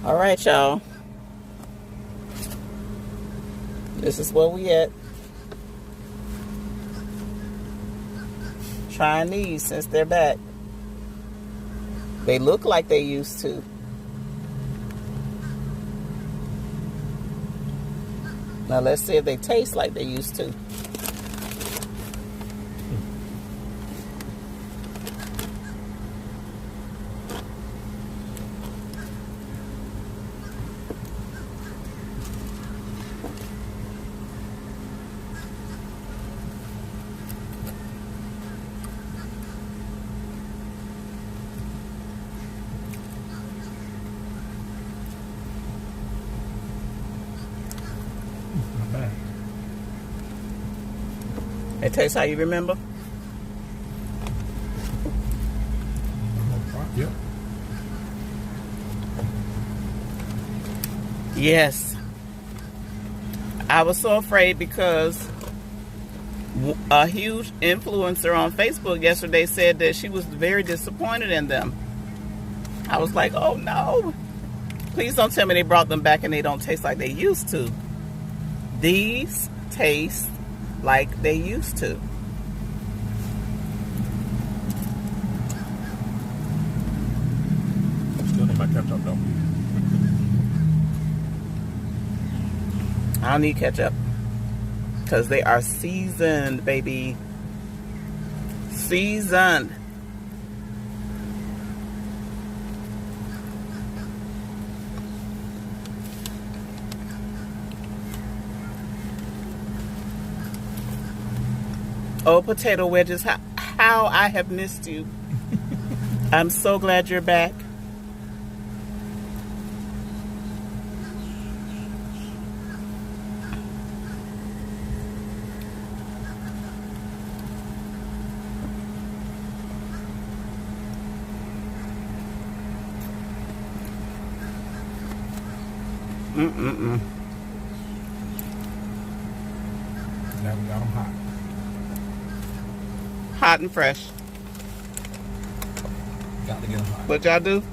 All right, y'all. This is where we at. Trying these since they're back. They look like they used to. Now let's see if they taste like they used to. It tastes how you remember? Yep. Yes. I was so afraid because a huge influencer on Facebook yesterday said that she was very disappointed in them. I was like, oh no. Please don't tell me they brought them back and they don't taste like they used to. These taste like they used to. Still need my ketchup though. I don't need ketchup because they are seasoned, baby. Seasoned. Oh, potato wedges, how I have missed you. I'm so glad you're back. Now we got them hot. Hot and fresh. Got to get them hot. What y'all do?